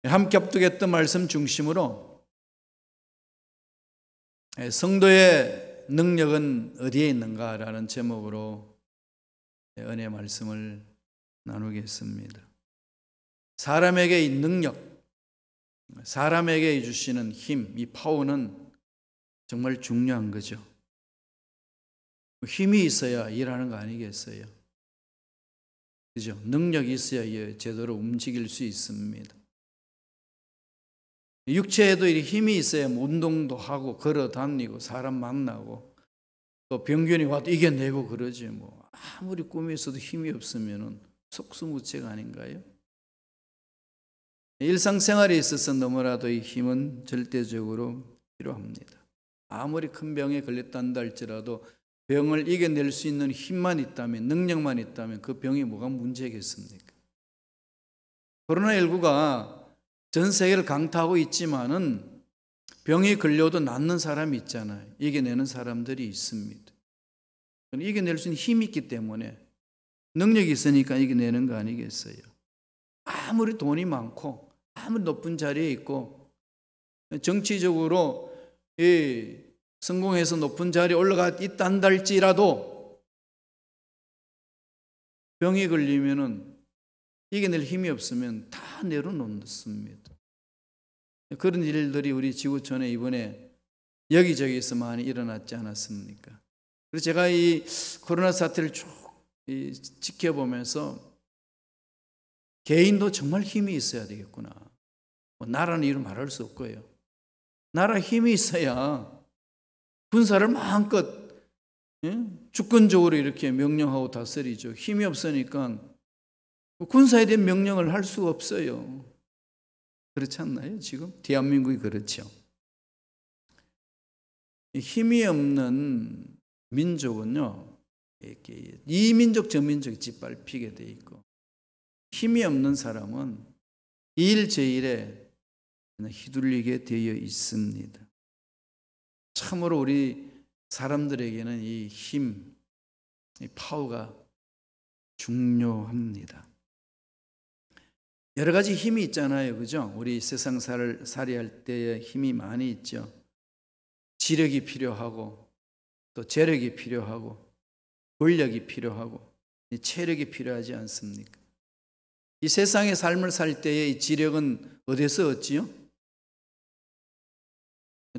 함께 합독했던 말씀 중심으로 성도의 능력은 어디에 있는가라는 제목으로 은혜의 말씀을 나누겠습니다. 사람에게 이 능력, 사람에게 주시는 힘, 이 파워는 정말 중요한 거죠. 힘이 있어야 일하는 거 아니겠어요? 그죠? 능력이 있어야 제대로 움직일 수 있습니다. 육체에도 힘이 있어야 운동도 하고 걸어 다니고 사람 만나고 또 병균이 와도 이겨내고 그러지. 뭐 아무리 꿈이 있어도 힘이 없으면 속수무책 아닌가요? 일상생활에 있어서 너무나도 이 힘은 절대적으로 필요합니다. 아무리 큰 병에 걸렸단다 할지라도 병을 이겨낼 수 있는 힘만 있다면, 능력만 있다면 그 병이 뭐가 문제겠습니까? 코로나19가 전 세계를 강타하고 있지만은 병이 걸려도 낫는 사람이 있잖아요. 이겨내는 사람들이 있습니다. 이겨낼 수 있는 힘이 있기 때문에, 능력이 있으니까 이겨내는 거 아니겠어요? 아무리 돈이 많고 아무리 높은 자리에 있고 정치적으로 성공해서 높은 자리에 올라가 있단다 할지라도 병이 걸리면은 이겨낼 힘이 없으면 다 내려놓습니다. 그런 일들이 우리 지구촌에 이번에 여기저기서 많이 일어났지 않았습니까? 그래서 제가 이 코로나 사태를 쭉 지켜보면서 개인도 정말 힘이 있어야 되겠구나. 나라는 이루 말할 수 없고요. 나라 힘이 있어야 군사를 마음껏 주권적으로 이렇게 명령하고 다스리죠. 힘이 없으니까 군사에 대한 명령을 할 수가 없어요. 그렇지 않나요? 지금 대한민국이 그렇죠. 힘이 없는 민족은요, 이렇게 이 민족 저 민족이 짓밟히게 돼 있고, 힘이 없는 사람은 이 일 저 일에 휘둘리게 되어 있습니다. 참으로 우리 사람들에게는 이 힘, 이 파워가 중요합니다. 여러 가지 힘이 있잖아요. 그죠? 우리 세상 살이할 때에 힘이 많이 있죠. 지력이 필요하고, 또 재력이 필요하고, 권력이 필요하고, 체력이 필요하지 않습니까? 이 세상의 삶을 살 때의 이 지력은 어디서 얻지요?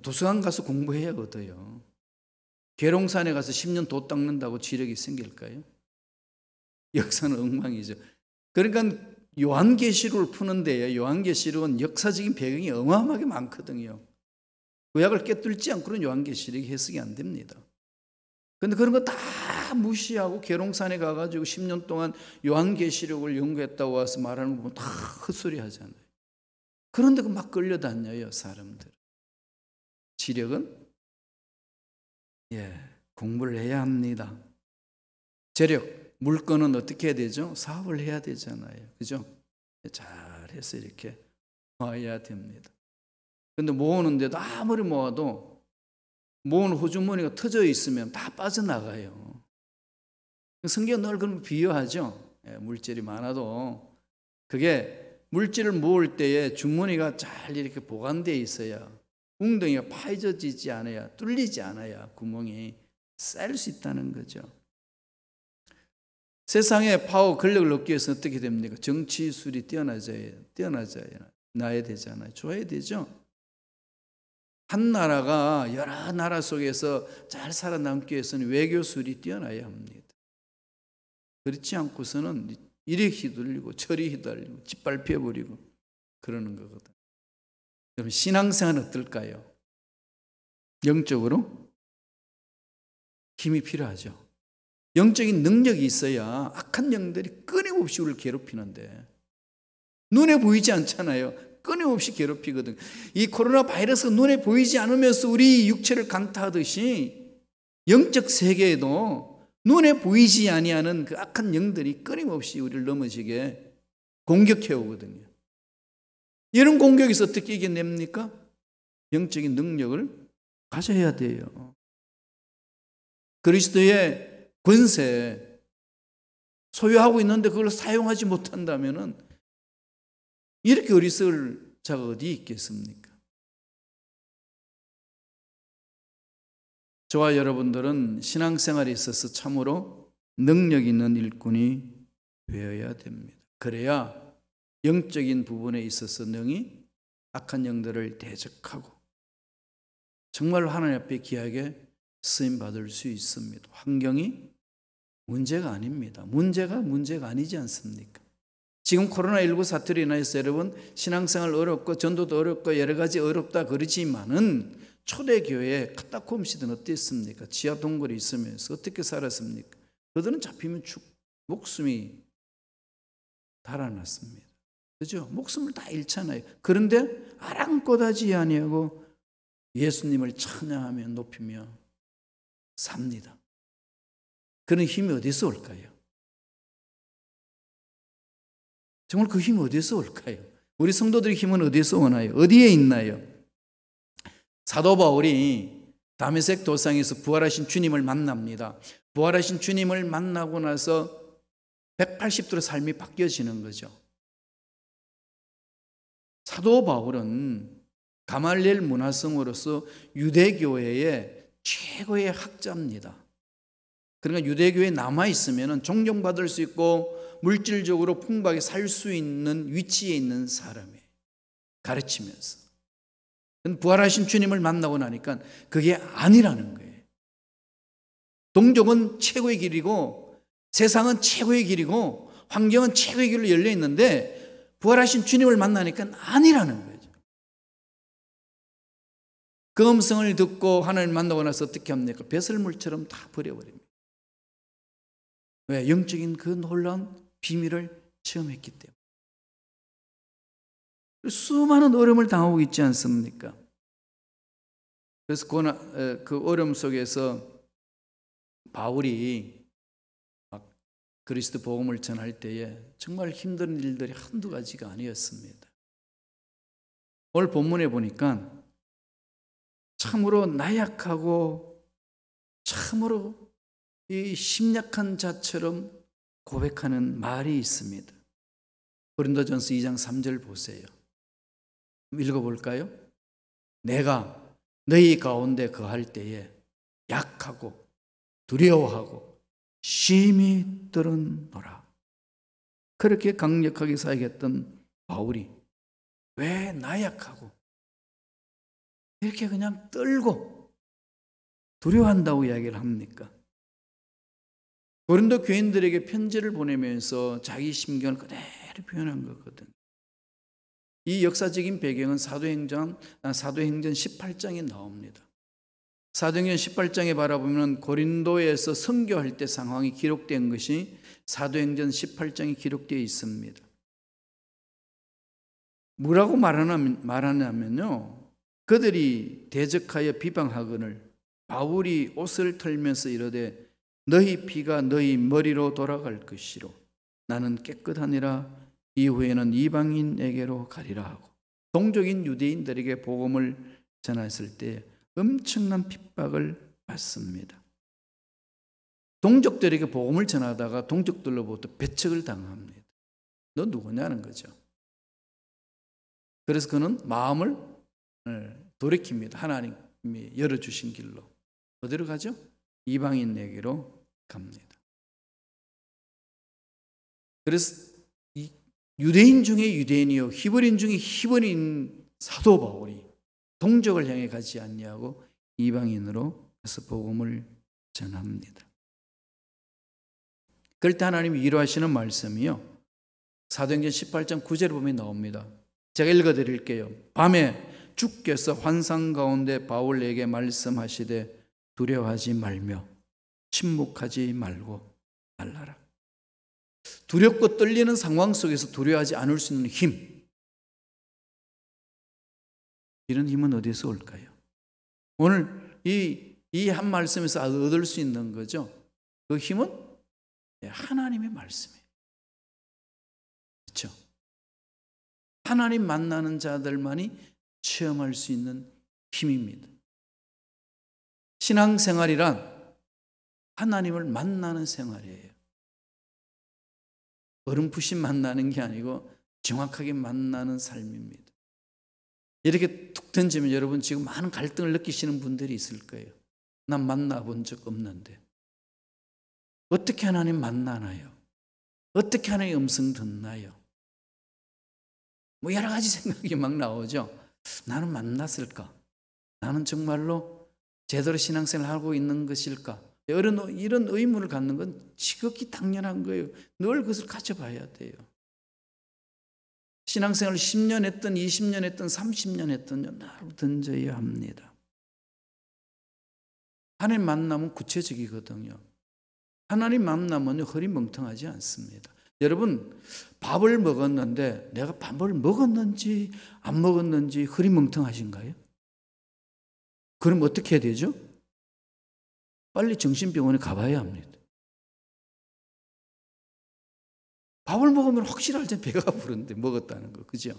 도서관 가서 공부해야 얻어요. 계룡산에 가서 10년 도 닦는다고 지력이 생길까요? 역사는 엉망이죠. 그러니까 요한계시록을 푸는데 요한계시록은 역사적인 배경이 어마어마하게 많거든요. 구약을 꿰뚫지 않고는 요한계시록이 해석이 안 됩니다. 그런데 그런 거 다 무시하고 계룡산에 가가지고 10년 동안 요한계시록을 연구했다고 와서 말하는 거 보면 다 헛소리 하잖아요. 그런데 막 끌려다녀요, 사람들. 지력은 공부를 해야 합니다. 재력, 물건은 어떻게 해야 되죠? 사업을 해야 되잖아요. 그죠? 잘해서 이렇게 모아야 됩니다. 근데 모으는데도 아무리 모아도 모으는 호주머니가 터져 있으면 다 빠져나가요. 성경은 늘 그런 거 비유하죠. 물질이 많아도 그게 물질을 모을 때에 주머니가 잘 이렇게 보관되어 있어야, 웅덩이가 파헤져지지 않아야, 뚫리지 않아야 구멍이 쌓일 수 있다는 거죠. 세상의 파워, 권력을 얻기 위해서 어떻게 됩니까? 정치술이 뛰어나야 되잖아요. 좋아야 되죠. 한 나라가 여러 나라 속에서 잘 살아남기 위해서는 외교술이 뛰어나야 합니다. 그렇지 않고서는 이리 휘둘리고 저리 휘둘리고 짓밟혀버리고 그러는 거거든. 여러분, 신앙생활은 어떨까요? 영적으로 힘이 필요하죠. 영적인 능력이 있어야 악한 영들이 끊임없이 우리를 괴롭히는데 눈에 보이지 않잖아요. 끊임없이 괴롭히거든. 이 코로나 바이러스가 눈에 보이지 않으면서 우리 육체를 강타하듯이 영적 세계에도 눈에 보이지 아니하는 그 악한 영들이 끊임없이 우리를 넘어지게 공격해 오거든요. 이런 공격에서 어떻게 이겨냅니까? 영적인 능력을 가져야 돼요. 그리스도의 권세 소유하고 있는데 그걸 사용하지 못한다면은 이렇게 어리석을 자가 어디 있겠습니까? 저와 여러분들은 신앙생활에 있어서 참으로 능력 있는 일꾼이 되어야 됩니다. 그래야 영적인 부분에 있어서 능히 악한 영들을 대적하고 정말 하나님 앞에 귀하게 쓰임받을 수 있습니다. 환경이 문제가 아닙니다. 문제가 아니지 않습니까? 지금 코로나19 사태로 인해서 여러분 신앙생활 어렵고 전도도 어렵고 여러 가지 어렵다 그러지만은 초대교회 카타콤시대는 어땠습니까? 지하 동굴에 있으면서 어떻게 살았습니까? 그들은 잡히면 목숨이 달아났습니다. 그죠? 목숨을 다 잃잖아요. 그런데 아랑곳하지 아니하고 예수님을 찬양하며 높이며 삽니다. 그런 힘이 어디서 올까요? 정말 그 힘이 어디서 올까요? 우리 성도들의 힘은 어디서 오나요? 어디에 있나요? 사도 바울이 다메섹 도상에서 부활하신 주님을 만납니다. 부활하신 주님을 만나고 나서 180도로 삶이 바뀌어지는 거죠. 사도 바울은 가말리엘 문화성으로서 유대교회의 최고의 학자입니다. 그러니까 유대교회에 남아있으면 존경받을 수 있고 물질적으로 풍부하게 살 수 있는 위치에 있는 사람이에요. 가르치면서. 부활하신 주님을 만나고 나니까 그게 아니라는 거예요. 동족은 최고의 길이고 세상은 최고의 길이고 환경은 최고의 길로 열려 있는데 부활하신 주님을 만나니까 아니라는 거죠. 그 음성을 듣고 하나님을 만나고 나서 어떻게 합니까? 배설물처럼 다 버려버립니다. 왜? 영적인 그 놀라운 비밀을 체험했기 때문에. 수많은 어려움을 당하고 있지 않습니까? 그래서 그 어려움 속에서 바울이 그리스도 복음을 전할 때에 정말 힘든 일들이 한두 가지가 아니었습니다. 오늘 본문에 보니까 참으로 나약하고 참으로 이 심약한 자처럼 고백하는 말이 있습니다. 고린도전서 2장 3절 보세요. 읽어볼까요? 내가 너희 가운데 거할 때에 약하고 두려워하고 심히 떨었노라. 그렇게 강력하게 사역했던 바울이 왜 나약하고 이렇게 그냥 떨고 두려워한다고 이야기를 합니까? 고린도 교인들에게 편지를 보내면서 자기 심경을 그대로 표현한 거거든. 이 역사적인 배경은 사도행전 18장에 나옵니다. 사도행전 18장에 바라보면 고린도에서 선교할 때 상황이 기록된 것이 사도행전 18장에 기록되어 있습니다. 뭐라고 말하냐면요, 그들이 대적하여 비방하거늘 바울이 옷을 털면서 이르되 너희 피가 너희 머리로 돌아갈 것이로 나는 깨끗하니라. 이후에는 이방인에게로 가리라 하고 동족인 유대인들에게 복음을 전했을 때 엄청난 핍박을 받습니다. 동족들에게 복음을 전하다가 동족들로부터 배척을 당합니다. 너 누구냐는 거죠. 그래서 그는 마음을 돌이킵니다. 하나님이 열어주신 길로. 어디로 가죠? 이방인에게로 갑니다. 그래서 유대인 중에 유대인이요 히브리인 중에 히브리인 사도 바울이 동족을 향해 가지 않냐고 이방인으로 가서 복음을 전합니다. 그럴 때 하나님이 위로하시는 말씀이요, 사도행전 18장 9절에 보면 나옵니다. 제가 읽어드릴게요. 밤에 주께서 환상 가운데 바울에게 말씀하시되 두려워하지 말며 침묵하지 말고 말라라. 두렵고 떨리는 상황 속에서 두려워하지 않을 수 있는 힘, 이런 힘은 어디서 올까요? 오늘 이 한 말씀에서 얻을 수 있는 거죠. 그 힘은 하나님의 말씀이에요. 그렇죠? 하나님 만나는 자들만이 체험할 수 있는 힘입니다. 신앙생활이란 하나님을 만나는 생활이에요. 어렴풋이 만나는 게 아니고 정확하게 만나는 삶입니다. 이렇게 툭 던지면 여러분 지금 많은 갈등을 느끼시는 분들이 있을 거예요. 난 만나본 적 없는데 어떻게 하나님 만나나요? 어떻게 하나님 음성 듣나요? 뭐 여러 가지 생각이 막 나오죠. 나는 만났을까? 나는 정말로 제대로 신앙생활을 하고 있는 것일까? 이런 의문을 갖는 건 지극히 당연한 거예요. 늘 그것을 가져봐야 돼요. 신앙생활을 10년 했든 20년 했든 30년 했든 늘 던져야 합니다. 하나님 만나면 구체적이거든요. 하나님 만나면 허리멍텅하지 않습니다. 여러분, 밥을 먹었는데 내가 밥을 먹었는지 안 먹었는지 허리멍텅하신가요? 그럼 어떻게 해야 되죠? 빨리 정신병원에 가봐야 합니다. 밥을 먹으면 확실하죠. 배가 부른데 먹었다는 거. 그죠?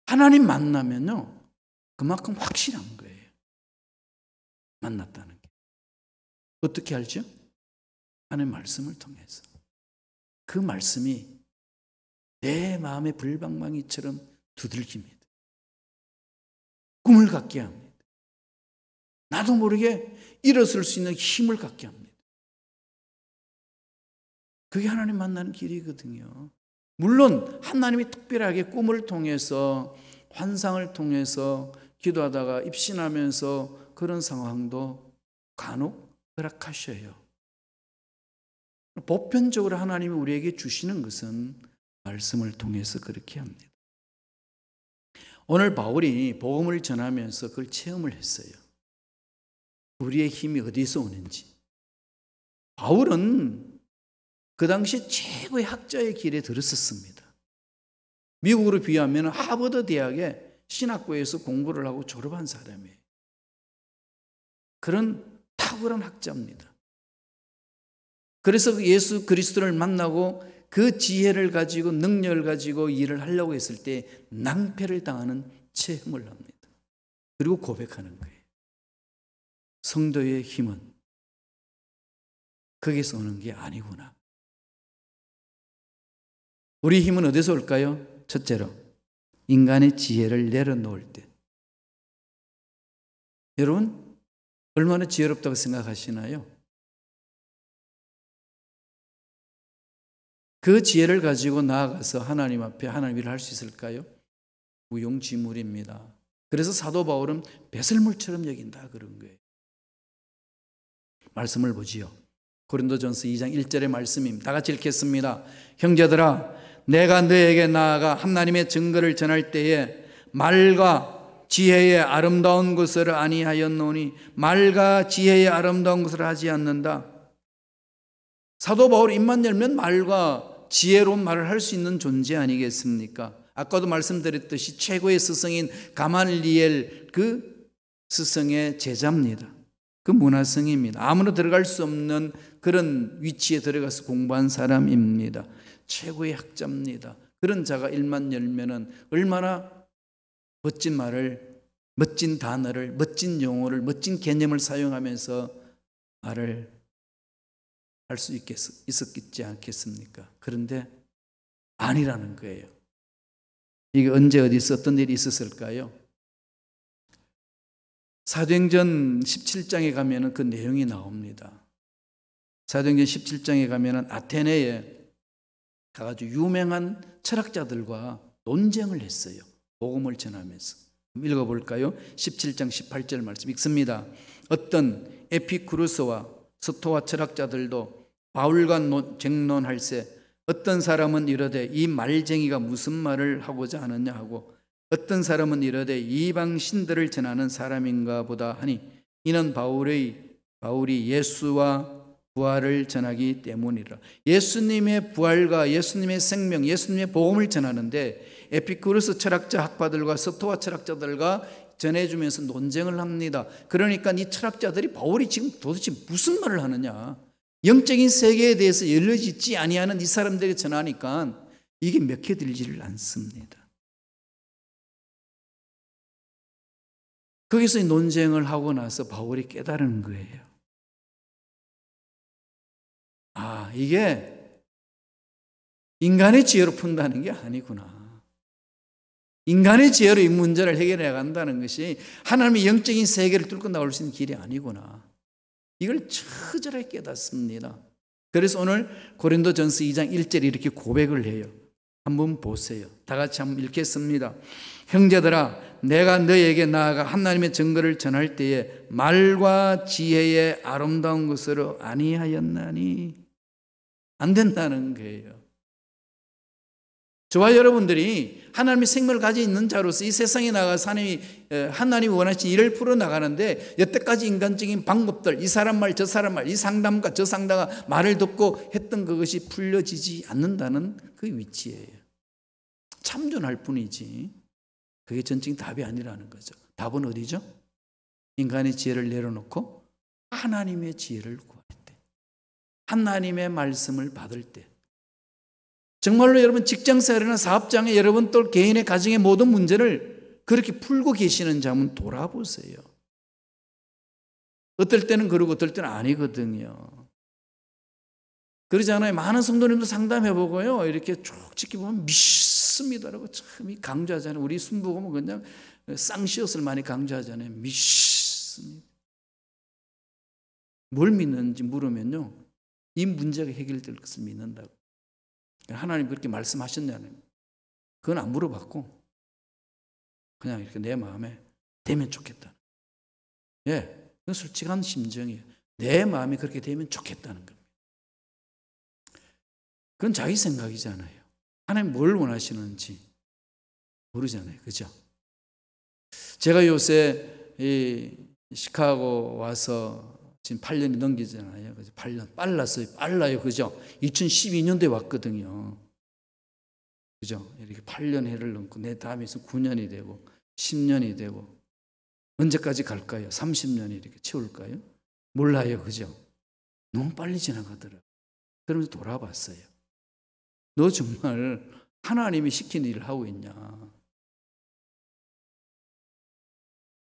하나님 만나면요. 그만큼 확실한 거예요. 만났다는 게. 어떻게 알죠? 하나님의 말씀을 통해서. 그 말씀이 내 마음의 불방망이처럼 두들깁니다. 꿈을 갖게 합니다. 나도 모르게 일어설 수 있는 힘을 갖게 합니다. 그게 하나님 만나는 길이거든요. 물론 하나님이 특별하게 꿈을 통해서 환상을 통해서 기도하다가 입신하면서 그런 상황도 간혹 허락하셔요. 보편적으로 하나님이 우리에게 주시는 것은 말씀을 통해서 그렇게 합니다. 오늘 바울이 복음을 전하면서 그걸 체험을 했어요. 우리의 힘이 어디서 오는지. 바울은 그 당시 최고의 학자의 길에 들었었습니다. 미국으로 비하면 하버드 대학의 신학부에서 공부를 하고 졸업한 사람이에요. 그런 탁월한 학자입니다. 그래서 예수 그리스도를 만나고 그 지혜를 가지고 능력을 가지고 일을 하려고 했을 때 낭패를 당하는 체험을 합니다. 그리고 고백하는 거예요. 성도의 힘은 거기서 오는 게 아니구나. 우리 힘은 어디서 올까요? 첫째로 인간의 지혜를 내려놓을 때. 여러분 얼마나 지혜롭다고 생각하시나요? 그 지혜를 가지고 나아가서 하나님 앞에 하나님 일을 할 수 있을까요? 무용지물입니다. 그래서 사도 바울은 배설물처럼 여긴다 그런 거예요. 말씀을 보지요. 고린도전서 2장 1절의 말씀입니다. 다 같이 읽겠습니다. 형제들아 내가 너에게 나아가 하나님의 증거를 전할 때에 말과 지혜의 아름다운 것을 아니하였노니 말과 지혜의 아름다운 것을 하지 않는다. 사도 바울 입만 열면 말과 지혜로운 말을 할 수 있는 존재 아니겠습니까? 아까도 말씀드렸듯이 최고의 스승인 가말리엘 그 스승의 제자입니다. 그 문화생입니다. 아무나 들어갈 수 없는 그런 위치에 들어가서 공부한 사람입니다. 최고의 학자입니다. 그런 자가 일만 열면은 얼마나 멋진 말을, 멋진 단어를, 멋진 용어를, 멋진 개념을 사용하면서 말을 할 수 있었겠지 않겠습니까? 그런데 아니라는 거예요. 이게 언제 어디서 어떤 일이 있었을까요? 사도행전 17장에 가면은 그 내용이 나옵니다. 사도행전 17장에 가면은 아테네에 가가지고 유명한 철학자들과 논쟁을 했어요. 복음을 전하면서. 읽어볼까요? 17장 18절 말씀 읽습니다. 어떤 에피쿠르스와 스토아 철학자들도 바울과 쟁론할세 어떤 사람은 이르되 이 말쟁이가 무슨 말을 하고자 하느냐 하고 어떤 사람은 이르되 이방 신들을 전하는 사람인가 보다 하니 이는 바울이 예수와 부활을 전하기 때문이라. 예수님의 부활과 예수님의 생명, 예수님의 복음을 전하는데 에피쿠르스 철학자 학파들과 스토아 철학자들과 전해주면서 논쟁을 합니다. 그러니까 이 철학자들이 바울이 지금 도대체 무슨 말을 하느냐, 영적인 세계에 대해서 열려지지 아니하는 이 사람들에게 전하니까 이게 몇개 들지를 않습니다. 거기서 논쟁을 하고 나서 바울이 깨달은 거예요. 아, 이게 인간의 지혜로 푼다는 게 아니구나. 인간의 지혜로 이 문제를 해결해 간다는 것이 하나님의 영적인 세계를 뚫고 나올 수 있는 길이 아니구나. 이걸 처절하게 깨닫습니다. 그래서 오늘 고린도전서 2장 1절에 이렇게 고백을 해요. 한번 보세요. 다 같이 한번 읽겠습니다. 형제들아, 내가 너에게 나아가 하나님의 증거를 전할 때에 말과 지혜의 아름다운 것으로 아니하였나니. 안 된다는 거예요. 저와 여러분들이 하나님의 생명을 가지고 있는 자로서 이 세상에 나가서 하나님이 원하신 일을 풀어나가는데 여태까지 인간적인 방법들, 이 사람 말, 저 사람 말, 이 상담가, 저 상담가 말을 듣고 했던 그것이 풀려지지 않는다는 그 위치예요. 참존할 뿐이지 그게 전적인 답이 아니라는 거죠. 답은 어디죠? 인간의 지혜를 내려놓고 하나님의 지혜를 구할 때, 하나님의 말씀을 받을 때, 정말로 여러분 직장생활이나 사업장에 여러분 또 개인의 가정의 모든 문제를 그렇게 풀고 계시는 자 한번 돌아보세요. 어떨 때는 그러고 어떨 때는 아니거든요. 그러잖아요. 많은 성도님도 상담해보고요, 이렇게 쭉 지켜보면 믿습니다라고 참 강조하잖아요. 우리 순복음은 그냥 쌍시옷을 많이 강조하잖아요. 믿습니다. 뭘 믿는지 물으면요, 이 문제가 해결될 것을 믿는다고. 하나님 그렇게 말씀하셨냐는, 그건 안 물어봤고 그냥 이렇게 내 마음에 되면 좋겠다. 예, 그건 솔직한 심정이에요. 내 마음이 그렇게 되면 좋겠다는 겁니다. 그건 자기 생각이잖아요. 하나님 뭘 원하시는지 모르잖아요. 그죠? 제가 요새 이 시카고 와서 지금 8년이 넘기잖아요. 8년 빨라요. 그죠? 2012년도에 왔거든요. 그죠? 이렇게 8년 해를 넘고 내 다음에 있으면 9년이 되고 10년이 되고 언제까지 갈까요? 30년이 이렇게 채울까요? 몰라요. 그죠? 너무 빨리 지나가더라고요. 그러면서 돌아봤어요. 너 정말 하나님이 시킨 일을 하고 있냐?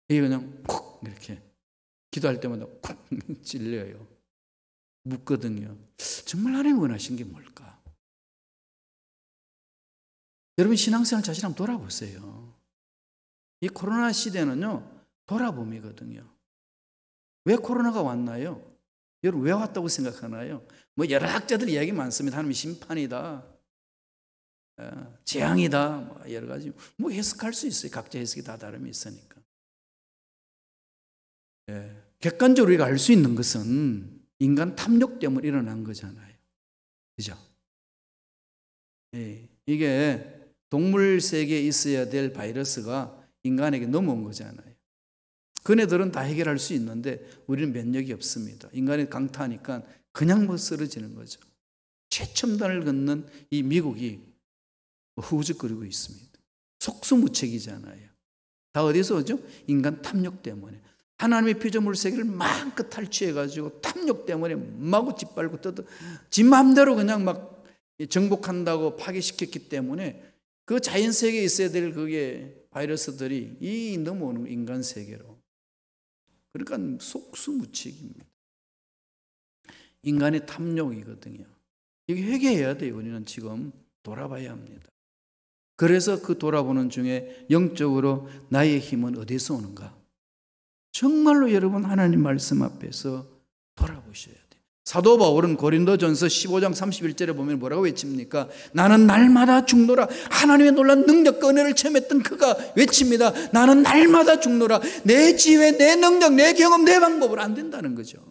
이게 그냥 콕 이렇게 기도할 때마다 콕 찔려요. 묻거든요. 정말 하나님 원하신 게 뭘까? 여러분 신앙생활 자신 한번 돌아보세요. 이 코로나 시대는요, 돌아봄이거든요. 왜 코로나가 왔나요? 여러분 왜 왔다고 생각하나요? 뭐 여러 학자들 이야기 많습니다. 하나님의 심판이다, 재앙이다, 뭐 여러 가지 뭐 해석할 수 있어요. 각자 해석이 다 다름이 있으니까. 예. 객관적으로 우리가 알 수 있는 것은 인간 탐욕 때문에 일어난 거잖아요. 그죠? 예. 이게 동물 세계에 있어야 될 바이러스가 인간에게 넘어온 거잖아요. 그네들은 다 해결할 수 있는데 우리는 면역이 없습니다. 인간이 강타하니까 그냥 뭐 쓰러지는 거죠. 최첨단을 걷는 이 미국이 후우적거리고 있습니다. 속수무책이잖아요. 다 어디서 오죠? 인간 탐욕 때문에. 하나님의 피조물 세계를 마음껏 탈취해가지고 탐욕 때문에 마구 짓밟고 지 마음대로 그냥 막 정복한다고 파괴시켰기 때문에 그 자연 세계에 있어야 될 그게 바이러스들이 이 넘어오는 인간 세계로. 그러니까 속수무책입니다. 인간의 탐욕이거든요. 이게 회개해야 돼요. 우리는 지금 돌아봐야 합니다. 그래서 그 돌아보는 중에 영적으로 나의 힘은 어디서 오는가? 정말로 여러분 하나님 말씀 앞에서 돌아보셔야 돼요. 사도 바울은 고린도전서 15장 31절에 보면 뭐라고 외칩니까? 나는 날마다 죽노라. 하나님의 놀라운 능력과 은혜를 체험했던 그가 외칩니다. 나는 날마다 죽노라. 내 지혜, 내 능력, 내 경험, 내 방법으로 안 된다는 거죠.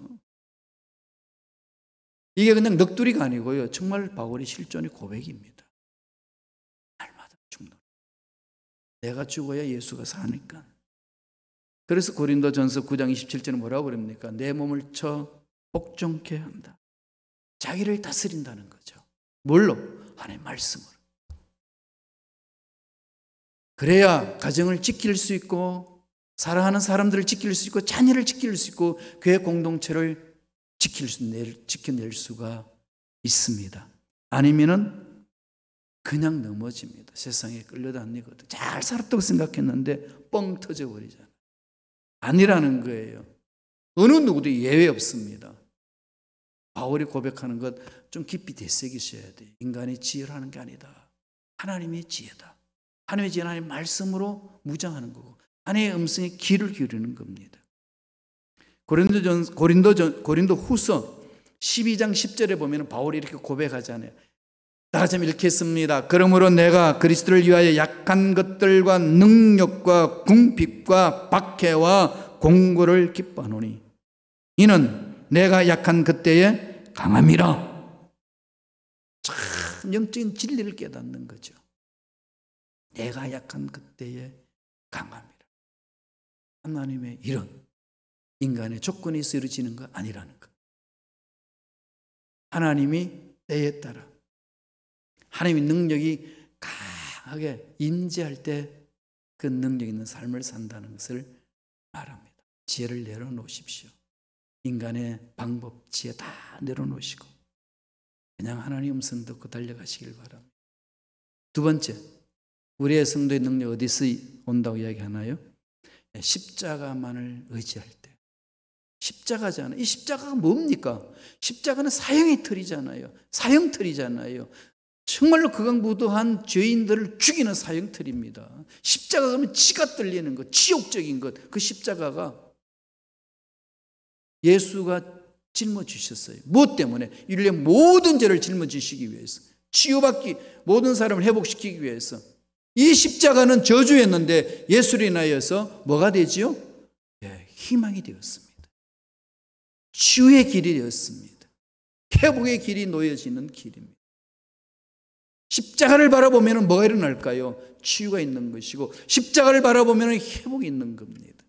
이게 그냥 넋두리가 아니고요, 정말 바울의 실존의 고백입니다. 날마다 죽노라. 내가 죽어야 예수가 사니까. 그래서 고린도전서 9장 27절은 뭐라고 그럽니까? 내 몸을 쳐 복종케 한다. 자기를 다스린다는 거죠. 뭘로? 하나님의 말씀으로. 그래야 가정을 지킬 수 있고 사랑하는 사람들을 지킬 수 있고 자녀를 지킬 수 있고 교회 공동체를 지켜낼 수가 있습니다. 아니면은 그냥 넘어집니다. 세상에 끌려다니거든. 잘 살았다고 생각했는데 뻥 터져버리잖아요. 아니라는 거예요. 어느 누구도 예외 없습니다. 바울이 고백하는 것 좀 깊이 되새기셔야 돼요. 인간의 지혜라는 게 아니다. 하나님의 지혜다. 하나님의 지 하나님의 말씀으로 무장하는 거고 하나님의 음성에 귀를 기울이는 겁니다. 고린도 후서 12장 10절에 보면 바울이 이렇게 고백하잖아요. 다 같이 읽겠습니다. 그러므로 내가 그리스도를 위하여 약한 것들과 능력과 궁핍과 박해와 공고를 기뻐하노니 이는 내가 약한 그때에 강함이라. 참 영적인 진리를 깨닫는 거죠. 내가 약한 그때에 강함이라. 하나님의 일은 인간의 조건에 의해서 이루어지는 거 아니라는 것. 하나님이 때에 따라 하나님의 능력이 강하게 임재할 때 그 능력 있는 삶을 산다는 것을 말합니다. 지혜를 내려놓으십시오. 인간의 방법, 지혜 다 내려놓으시고 그냥 하나님 음성 듣고 달려가시길 바랍니다. 두 번째, 우리의 성도의 능력 어디서 온다고 이야기하나요? 십자가만을 의지할 때. 십자가잖아요. 이 십자가가 뭡니까? 십자가는 사형의 틀이잖아요. 사형틀이잖아요. 정말로 극악무도한 죄인들을 죽이는 사형틀입니다. 십자가 그러면 지가 떨리는 것, 지옥적인 것. 그 십자가가 예수가 짊어지셨어요. 무엇 때문에? 인류의 모든 죄를 짊어지시기 위해서, 치유받기, 모든 사람을 회복시키기 위해서. 이 십자가는 저주였는데 예수를 인하여서 뭐가 되지요? 예, 희망이 되었습니다. 치유의 길이 되었습니다. 회복의 길이 놓여지는 길입니다. 십자가를 바라보면 뭐가 일어날까요? 치유가 있는 것이고 십자가를 바라보면 회복이 있는 겁니다.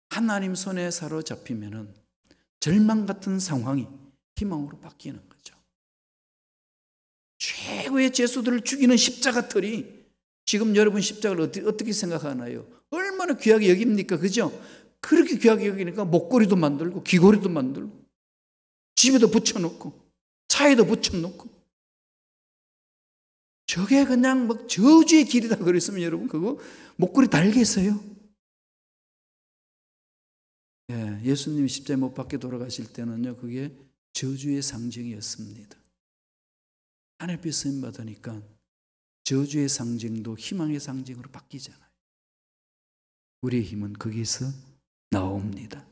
하나님 손에 사로잡히면 절망 같은 상황이 희망으로 바뀌는 거죠. 최고의 죄수들을 죽이는 십자가 틀이 지금 여러분 십자가를 어떻게 생각하나요? 얼마나 귀하게 여깁니까? 그죠? 그렇게 귀하게 여기니까 목걸이도 만들고 귀걸이도 만들고 집에도 붙여놓고 차에도 붙여놓고 저게 그냥 막 저주의 길이다 그랬으면 여러분 그거 목걸이 달겠어요? 예, 예수님이 십자가에 못 박혀 돌아가실 때는요 그게 저주의 상징이었습니다. 하나님 앞에 쓰임 받으니까 저주의 상징도 희망의 상징으로 바뀌잖아요. 우리의 힘은 거기서 나옵니다.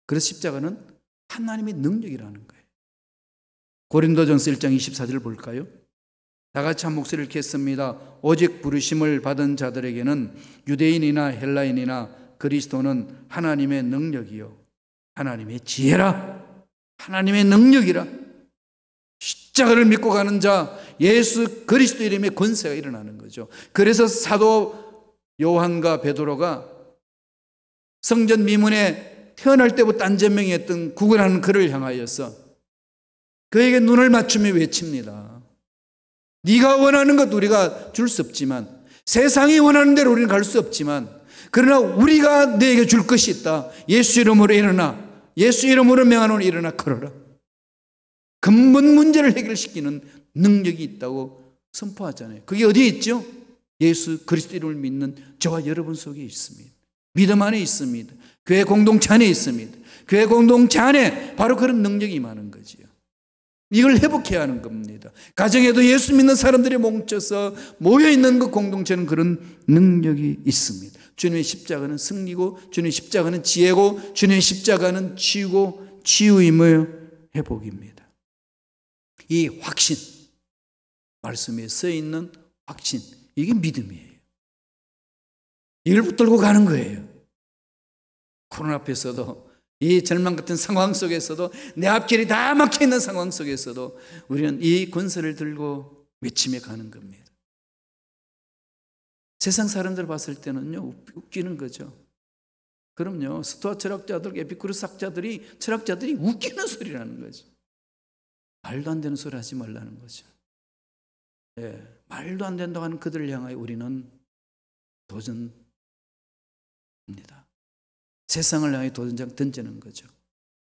그래서 십자가는 하나님의 능력이라는 거예요. 고린도전서 1장 24절 볼까요? 다 같이 한 목소리를 읽겠습니다. 오직 부르심을 받은 자들에게는 유대인이나 헬라인이나 그리스도는 하나님의 능력이요 하나님의 지혜라. 하나님의 능력이라. 십자가를 믿고 가는 자 예수 그리스도 이름의 권세가 일어나는 거죠. 그래서 사도 요한과 베드로가 성전 미문에 태어날 때부터 안전명이었던 구걸하는 그를 향하여서 그에게 눈을 맞추며 외칩니다. 네가 원하는 것 우리가 줄 수 없지만 세상이 원하는 대로 우리는 갈 수 없지만 그러나 우리가 너에게 줄 것이 있다. 예수 이름으로 일어나. 예수 이름으로 명하노니 일어나 걸어라. 근본 문제를 해결시키는 능력이 있다고 선포하잖아요. 그게 어디에 있죠? 예수 그리스도 이름을 믿는 저와 여러분 속에 있습니다. 믿음 안에 있습니다. 교회 공동체 안에 있습니다. 교회 공동체 안에 바로 그런 능력이 임하는 거지요. 이걸 회복해야 하는 겁니다. 가정에도 예수 믿는 사람들이 뭉쳐서 모여있는 그 공동체는 그런 능력이 있습니다. 주님의 십자가는 승리고 주님의 십자가는 지혜고 주님의 십자가는 치유고 치유임을 회복입니다. 이 확신, 말씀에 써있는 확신, 이게 믿음이에요. 이걸 붙들고 가는 거예요. 코로나 앞에서도 이 절망 같은 상황 속에서도 내 앞길이 다 막혀있는 상황 속에서도 우리는 이 권세를 들고 외치며 가는 겁니다. 세상 사람들 봤을 때는요 웃기는 거죠. 그럼요 스토아 철학자들, 에피쿠르스 학자들이 철학자들이 웃기는 소리라는 거죠. 말도 안 되는 소리 하지 말라는 거죠. 예, 말도 안 된다고 하는 그들을 향하여 우리는 도전합니다. 세상을 향해 도전장 던지는 거죠.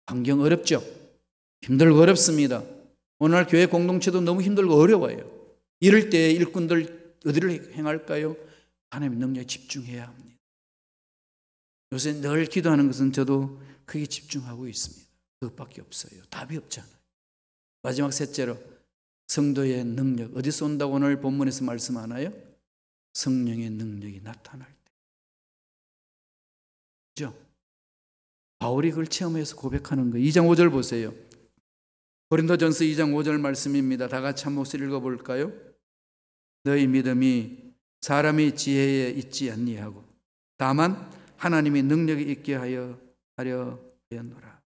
환경 어렵죠. 힘들고 어렵습니다. 오늘날 교회 공동체도 너무 힘들고 어려워요. 이럴 때 일꾼들 어디를 행할까요? 하나님의 능력에 집중해야 합니다. 요새 늘 기도하는 것은 저도 크게 집중하고 있습니다. 그것밖에 없어요. 답이 없잖아요. 마지막 셋째로 성도의 능력, 어디서 온다고 오늘 본문에서 말씀하나요? 성령의 능력이 나타날 때. 그죠? 바울이 그걸 체험해서 고백하는 거예요. 2장 5절 보세요. 고린도전서 2장 5절 말씀입니다. 다 같이 한 목소리 읽어볼까요? 너희 믿음이 사람의 지혜에 있지 아니하고 다만 하나님의 능력이 있게 하려 하였노라.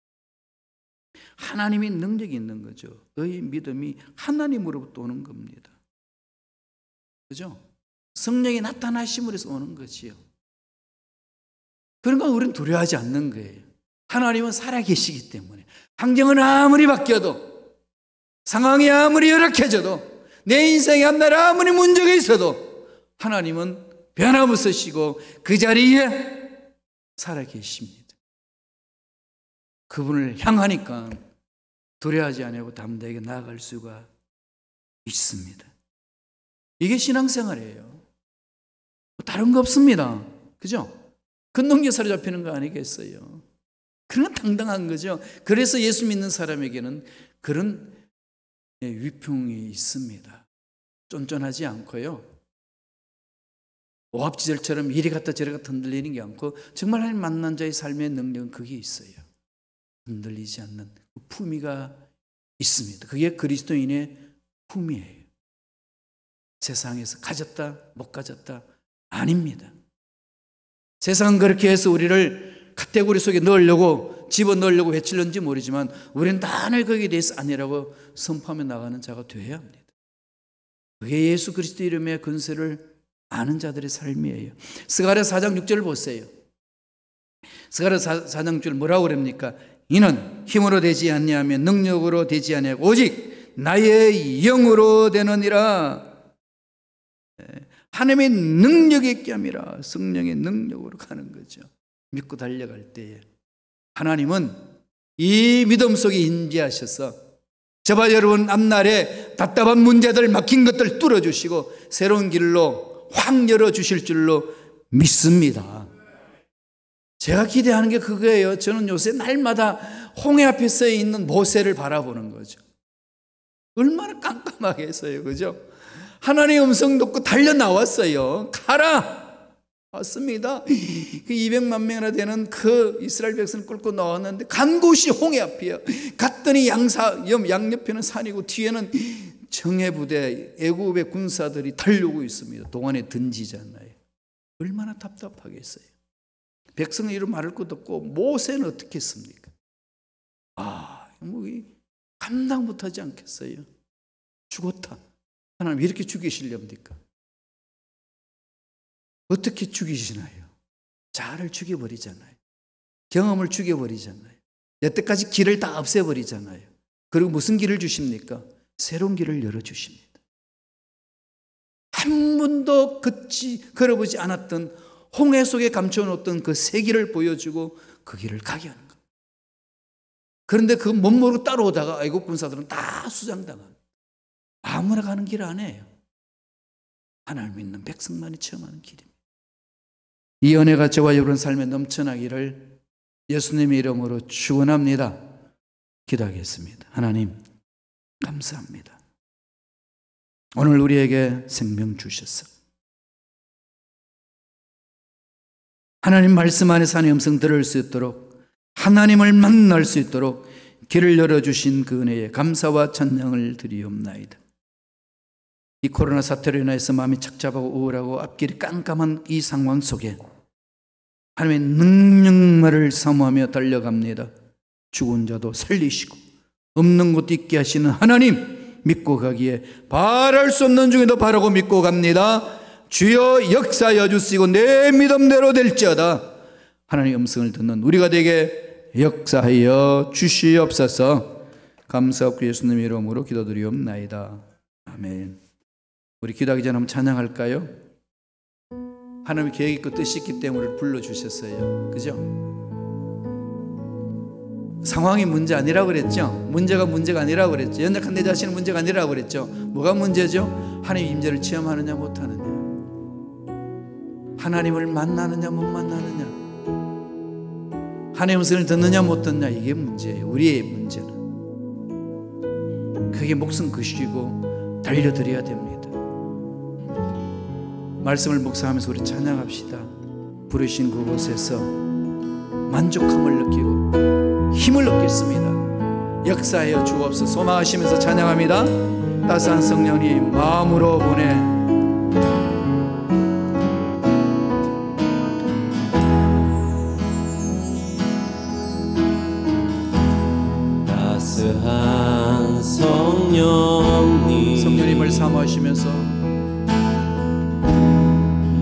하나님의 능력이 있는 거죠. 너희 믿음이 하나님으로부터 오는 겁니다. 그죠? 성령이 나타나심으로 해서 오는 거지요. 그러니까 우리는 두려워하지 않는 거예요. 하나님은 살아계시기 때문에. 환경은 아무리 바뀌어도, 상황이 아무리 열악해져도, 내 인생에 한날 아무리 문제가 있어도 하나님은 변함없으시고 그 자리에 살아계십니다. 그분을 향하니까 두려워하지 않고 담대하게 나아갈 수가 있습니다. 이게 신앙생활이에요. 다른 거 없습니다. 그죠? 근동기 사로잡히는 거 아니겠어요? 그런 건 당당한 거죠. 그래서 예수 믿는 사람에게는 그런 위풍이 있습니다. 쫀쫀하지 않고요. 오합지졸처럼 이리 갔다 저리 갔다 흔들리는 게 않고 정말 하나님 만난 자의 삶의 능력은 그게 있어요. 흔들리지 않는 그 품위가 있습니다. 그게 그리스도인의 품위예요. 세상에서 가졌다 못 가졌다 아닙니다. 세상은 그렇게 해서 우리를 카테고리 속에 넣으려고 집어넣으려고 외치는지 모르지만 우리는 단을 거기에 대해서 아니라고 선포하며 나가는 자가 되어야 합니다. 그게 예수 그리스도 이름의 근세를 아는 자들의 삶이에요. 스가랴 4장 6절 보세요. 스가랴 4장 6절 뭐라고 그럽니까? 이는 힘으로 되지 않냐며 능력으로 되지 않냐고 오직 나의 영으로 되느니라. 하나님의 능력이 있게 함이라. 성령의 능력으로 가는 거죠. 믿고 달려갈 때에 하나님은 이 믿음 속에 인지하셔서 저와 여러분 앞날에 답답한 문제들 막힌 것들 뚫어주시고 새로운 길로 확 열어주실 줄로 믿습니다. 제가 기대하는 게 그거예요. 저는 요새 날마다 홍해 앞에 서 있는 모세를 바라보는 거죠. 얼마나 깜깜하게 했어요. 그죠? 하나님의 음성 듣고 달려 나왔어요. 가라! 왔습니다. 그 200만 명이나 되는 그 이스라엘 백성을 끌고 나왔는데 간 곳이 홍해 앞이에요. 갔더니 양옆에는 산이고 뒤에는 정예부대, 애국의 군사들이 달려오고 있습니다. 동안에 던지잖아요. 얼마나 답답하겠어요. 백성은 이런 말을 듣고 모세는 어떻게 했습니까? 감당 못하지 않겠어요? 죽었다. 하나님 이렇게 죽이시렵니까? 어떻게 죽이시나요? 자아를 죽여버리잖아요. 경험을 죽여버리잖아요. 여태까지 길을 다 없애버리잖아요. 그리고 무슨 길을 주십니까? 새로운 길을 열어주십니다. 한 번도 걸어보지 않았던 홍해 속에 감춰놓았던 그 새 길을 보여주고 그 길을 가게 하는 겁니다. 그런데 그 못 모르고 따라오다가 애국 군사들은 다 수장당합니다. 아무나 가는 길 아니에요. 하나님 믿는 백성만이 체험하는 길입니다. 이 은혜가 저와 여러분 삶에 넘쳐나기를 예수님의 이름으로 축원합니다. 기도하겠습니다. 하나님 감사합니다. 오늘 우리에게 생명 주셨어. 하나님 말씀 안에서 하나님의 음성 들을 수 있도록 하나님을 만날 수 있도록 길을 열어주신 그 은혜에 감사와 찬양을 드리옵나이다. 이 코로나 사태로 인해서 마음이 착잡하고 우울하고 앞길이 깜깜한 이 상황 속에 하나님의 능력만을 사모하며 달려갑니다. 죽은 자도 살리시고 없는 것도 있게 하시는 하나님 믿고 가기에 바랄 수 없는 중에도 바라고 믿고 갑니다. 주여 역사하여 주시고 내 믿음대로 될지어다. 하나님의 음성을 듣는 우리가 되게 역사하여 주시옵소서. 감사하고 예수님의 이름으로 기도드리옵나이다. 아멘. 우리 기도하기 전에 한번 찬양할까요? 하나님의 계획이 있고 뜻이 있기 때문에 불러주셨어요. 그죠? 상황이 문제 아니라고 그랬죠? 문제가 아니라고 그랬죠? 연약한 내 자신은 문제가 아니라고 그랬죠? 뭐가 문제죠? 하나님의 임재를 체험하느냐 못하느냐, 하나님을 만나느냐 못 만나느냐, 하나님의 음성을 듣느냐 못 듣느냐, 이게 문제예요. 우리의 문제는. 그게 목숨 거시고 달려드려야 됩니다. 말씀을 묵상하면서 우리 찬양합시다. 부르신 그곳에서 만족함을 느끼고 힘을 얻겠습니다. 역사하여 주옵소서. 소망하시면서 찬양합니다. 따스한 성령님 마음으로 보내 따스한 성령님을 사모하시면서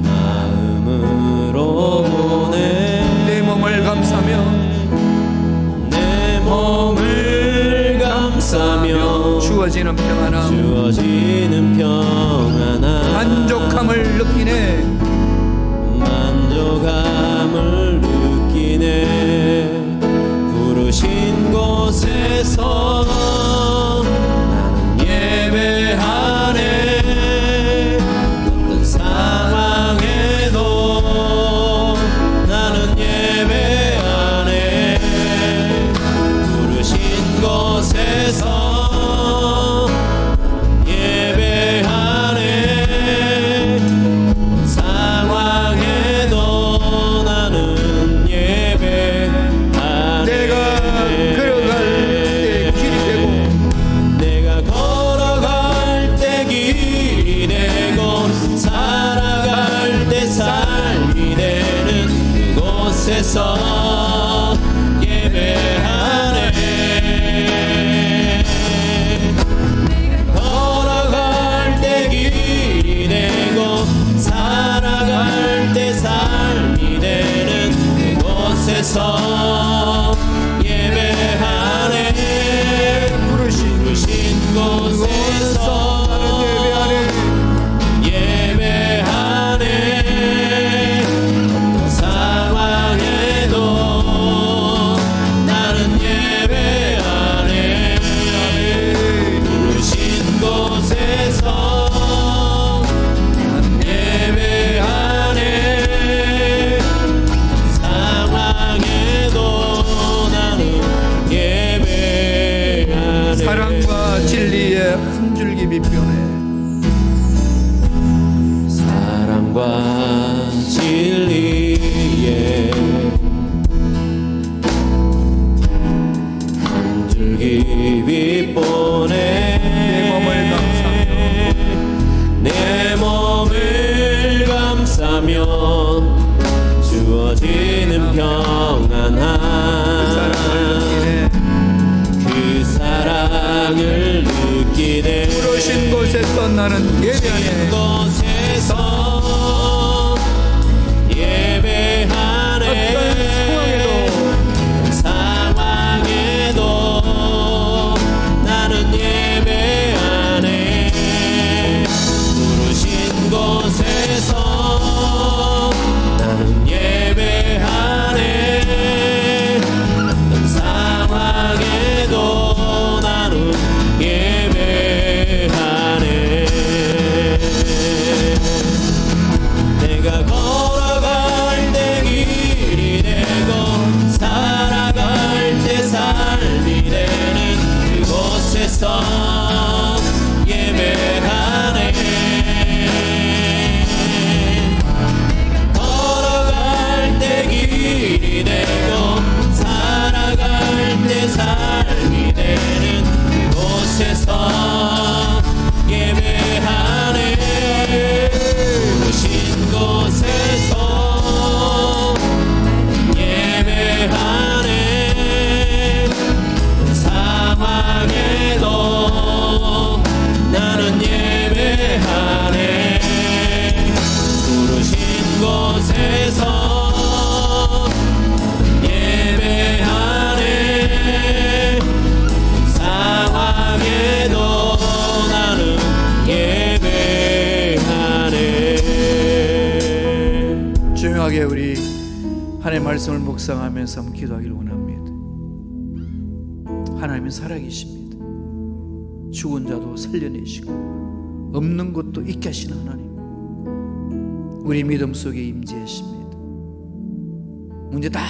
마음으로 보내 내 몸을 감싸며 주어지는 평안함 만족함을 느끼네 부르신 곳에서 나는 예배하네 어떤 상황에도 나는 예배하네 부르신 곳에서 예배하네 걸어갈 때 길이 되고 살아갈 때 삶이 되는 그곳에서 예배하네 부르신 곳에서 사랑과 진리의 한 줄기 빛변에 사랑과 진리의 한 줄기 빛보내 내 몸을 감싸며 주어지는 평안함 그 사랑을 느끼네 부르신 곳에서 나는 예배하네 곳에서 예배하네 어떤 상황에도 나는 예배하네 부르신 곳에서 나는 예배하네 어떤 상황에도 나는 예배하네 내가 걸어갈 때 길이 되고 살아갈 때 삶이 되는 그곳에서 예배하네 걸어갈 때 길이 되고 살아갈 때 삶이 되는 그곳에서 예배하네 부르신 곳에서 예배하네 상황에도 나는 예배하네 부르신 곳에서 예배하네 상황에도 나는 예배하네 조용하게 우리 하나님의 말씀을 묵상하면서 한번 기도하기를 원합니다. 하나님은 살아계십니다. 죽은 자도 살려내시고 없는 것도 있게 하시는 하나님, 우리 믿음 속에 임재하십니다. 문제 다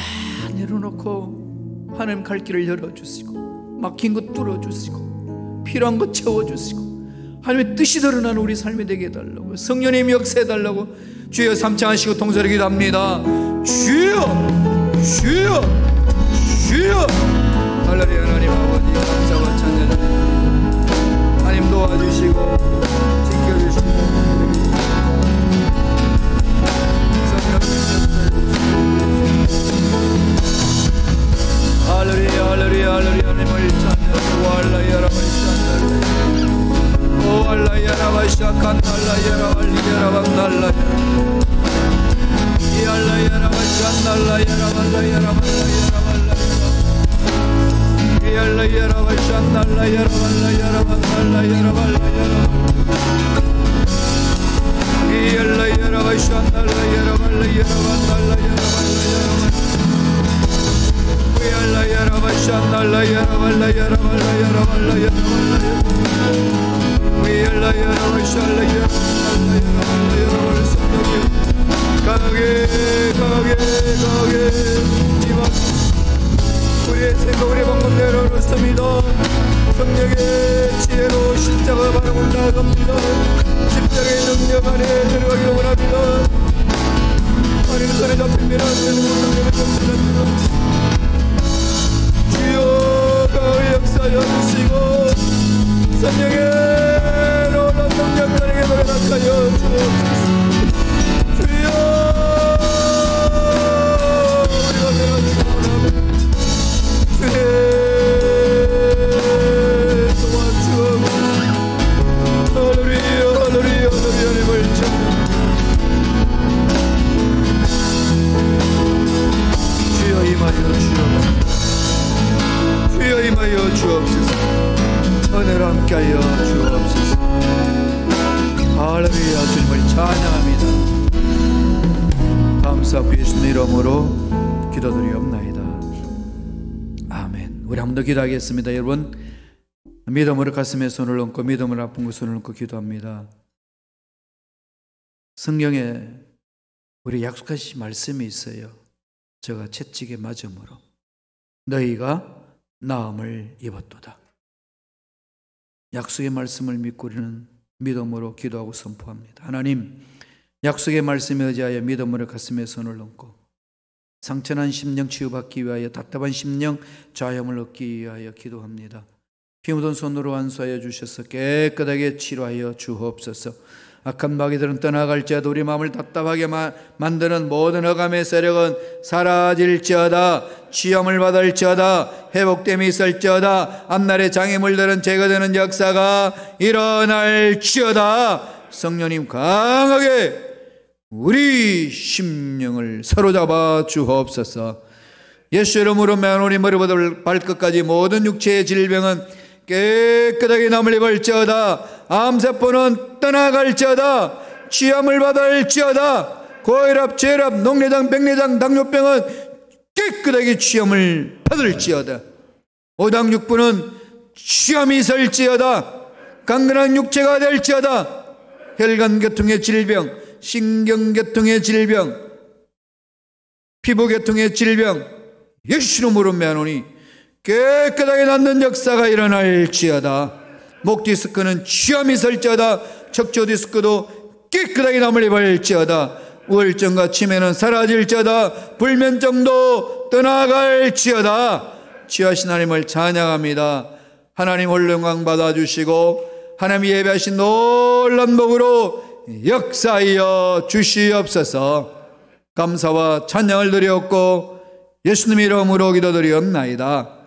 내려놓고 하나님 갈 길을 열어주시고 막힌 것 뚫어주시고 필요한 것 채워주시고 하나님의 뜻이 드러나는 우리 삶이 되게 해달라고, 성령님 역사해달라고 주여 삼창하시고 통솔히 기도합니다. 주여 주여 주여. 할렐루야. 하나님 아버지 감사와 찬양합니다. 하나님 도와주시고 지켜주시고 할렐루야 할렐루야 할렐루야. 하나님을 찬양하고 할렐루야 라바샤 오 할렐루야 라바샤 칸달라야 라발리야 라반달라야 이 할렐루야 라바샤 달라야 라발라야 라발라야 라발라야 이 할렐루야 라바샤 달라야 라발라야 라반달라야 라발라야 이 할렐루야 라바샤 달라야 라발라야 라반달라야 라발라야 Yalla rabashan la yara walla yara walla yara walla yara walla yalla rabashan la yara walla yara walla sabbi 가게 이만 우리의 생각 우리의 방법대로 그렇습니다. 성령의 지혜로 십자가 바람을 나아갑니다. 십자가의 능력 안에 들어가기를 원합니다. 하나님 손에 잡히면 안 되는 성령의 정신합니다. 주여 가을 역사여 주시고 성령의 놀라운 능력 나에게 나타나여 주옵소서. 주여 우리가 변하지 못하고 주의 도와주옵소서. 할렐루야 할렐루야 하나님을 찬양합니다. 주여 임하여 주옵소서. 주여 임하여 주옵소서. 은혜로 함께하여 주옵소서. 할렐루야. 주님을 찬양합니다. 감사하고 예수님 이름으로 기도드리옵나이다. 아멘. 우리 한 번 더 기도하겠습니다. 여러분 믿음으로 가슴에 손을 얹고 믿음으로 아픈 곳 손을 얹고 기도합니다. 성경에 우리 약속하신 말씀이 있어요. 저가 채찍에 맞음으로 너희가 나음을 입었도다. 약속의 말씀을 믿고 우리는 믿음으로 기도하고 선포합니다. 하나님, 약속의 말씀에 의지하여 믿음으로 가슴에 손을 얹고 상처난 심령 치유받기 위하여 답답한 심령 자유함을 얻기 위하여 기도합니다. 피 묻은 손으로 안수하여 주셔서 깨끗하게 치료하여 주옵소서. 악한 마귀들은 떠나갈지어다. 우리 마음을 답답하게 만드는 모든 흑암의 세력은 사라질지어다. 치유함을 받을지어다. 회복됨이 있을지어다. 앞날의 장애물들은 제거되는 역사가 일어날지어다. 성령님 강하게 우리 심령을 사로잡아 주옵소서. 예수 이름으로 매너리 머리부터 발끝까지 모든 육체의 질병은 깨끗하게 남을 입을지어다. 암세포는 떠나갈지어다. 치유함을 받을지어다. 고혈압, 저혈압, 녹내장, 백내장, 당뇨병은 깨끗하게 치유함을 받을지어다. 오당육부는 치유함이 있을지어다. 강건한 육체가 될지어다. 혈관계통의 질병, 신경계통의 질병, 피부계통의 질병 예수 이름으로 매하노니 깨끗하게 낫는 역사가 일어날지어다. 목 디스크는 치유함이 있을지어다. 척추 디스크도 깨끗하게 남을 입을지어다. 우울증과 치매는 사라질지어다. 불면증도 떠나갈지어다. 치유하신 하나님을 찬양합니다. 하나님 홀로 영광 받아주시고 하나님이 예배하신 놀라운 복으로 역사하여 주시옵소서. 감사와 찬양을 드리옵고 예수님 이름으로 기도드리옵나이다.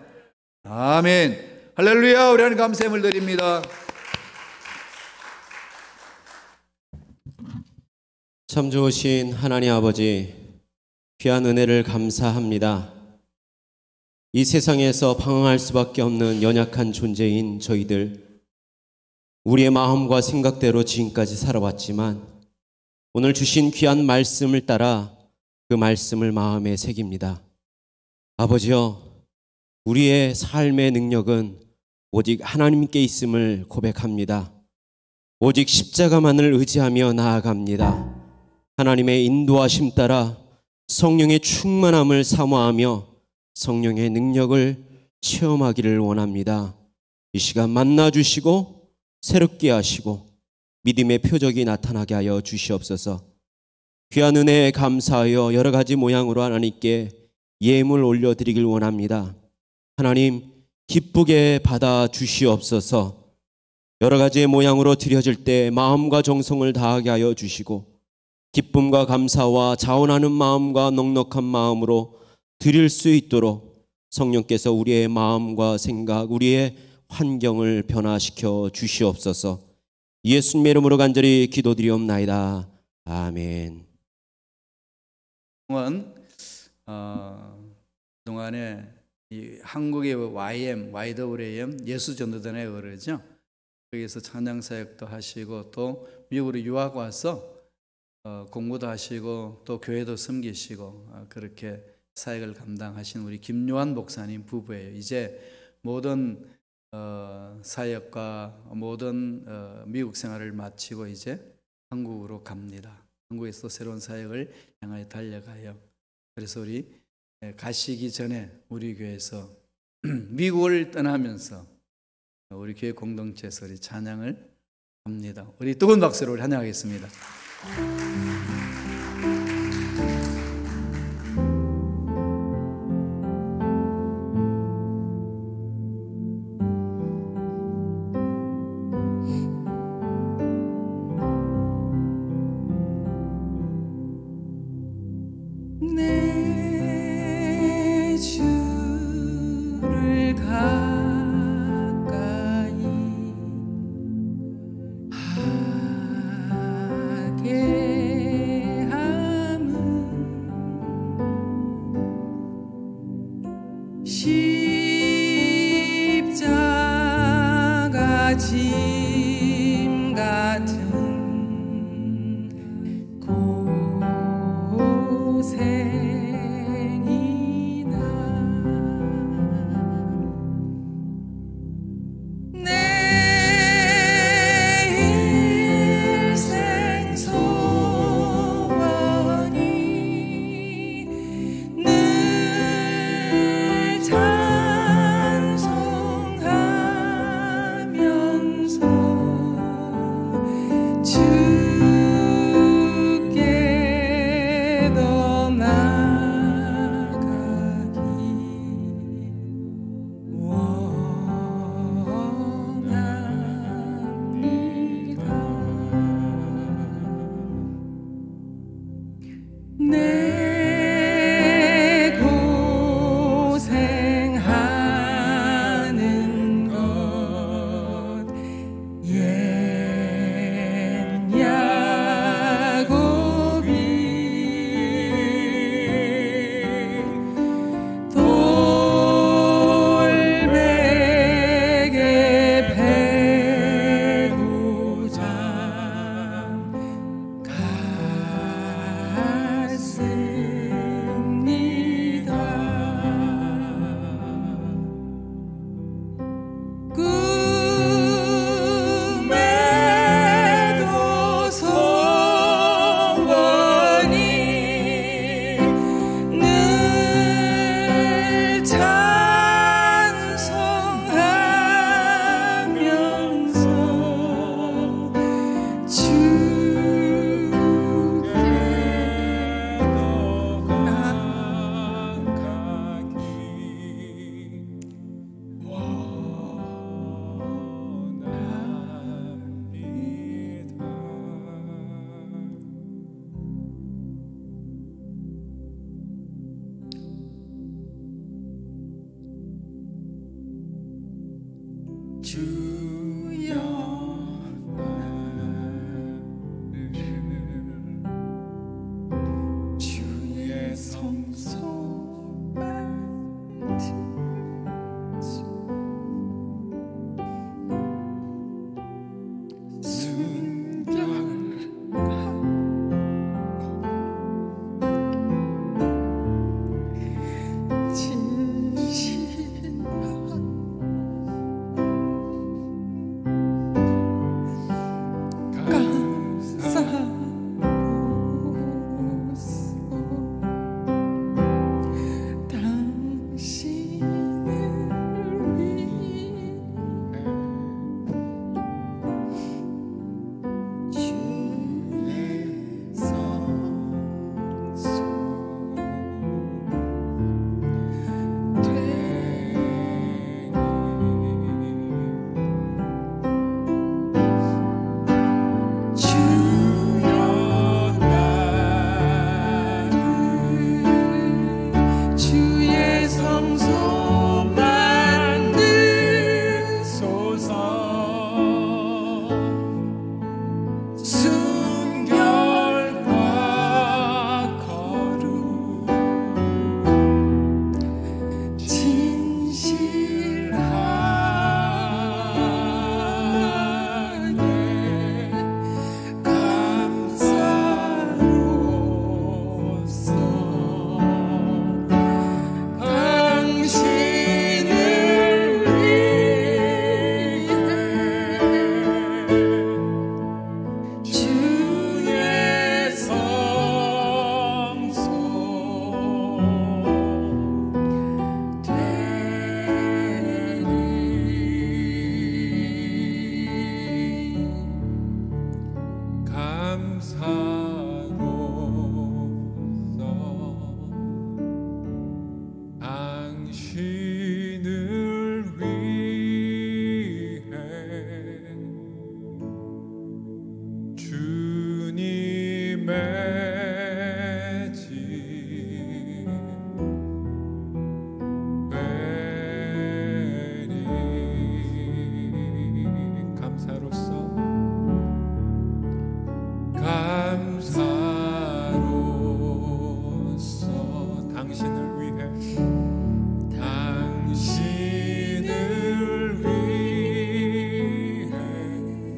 아멘. 할렐루야. 우리 하나님 감사함을 드립니다. 참 좋으신 하나님 아버지, 귀한 은혜를 감사합니다. 이 세상에서 방황할 수밖에 없는 연약한 존재인 저희들, 우리의 마음과 생각대로 지금까지 살아왔지만 오늘 주신 귀한 말씀을 따라 그 말씀을 마음에 새깁니다. 아버지여, 우리의 삶의 능력은 오직 하나님께 있음을 고백합니다. 오직 십자가만을 의지하며 나아갑니다. 하나님의 인도하심 따라 성령의 충만함을 사모하며 성령의 능력을 체험하기를 원합니다. 이 시간 만나 주시고 새롭게 하시고 믿음의 표적이 나타나게 하여 주시옵소서. 귀한 은혜에 감사하여 여러 가지 모양으로 하나님께 예물 올려드리길 원합니다. 하나님 기쁘게 받아 주시옵소서. 여러 가지의 모양으로 드려질 때 마음과 정성을 다하게 하여 주시고 기쁨과 감사와 자원하는 마음과 넉넉한 마음으로 드릴 수 있도록 성령께서 우리의 마음과 생각, 우리의 환경을 변화시켜 주시옵소서. 예수님의 이름으로 간절히 기도드리옵나이다. 아멘. 동안에 이 한국의 YWAM 예수전도단에 그러죠. 거기서 찬양사역도 하시고 또 미국으로 유학 와서 공부도 하시고 또 교회도 섬기시고 그렇게 사역을 감당하신 우리 김요한 목사님 부부예요. 이제 모든 사역과 모든 미국 생활을 마치고 이제 한국으로 갑니다. 한국에서 새로운 사역을 향하여 달려가요. 그래서 우리 가시기 전에 우리 교회에서 미국을 떠나면서 우리 교회 공동체에서 우리 찬양을 합니다. 우리 뜨거운 박수로 찬양하겠습니다.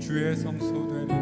주의 성소되리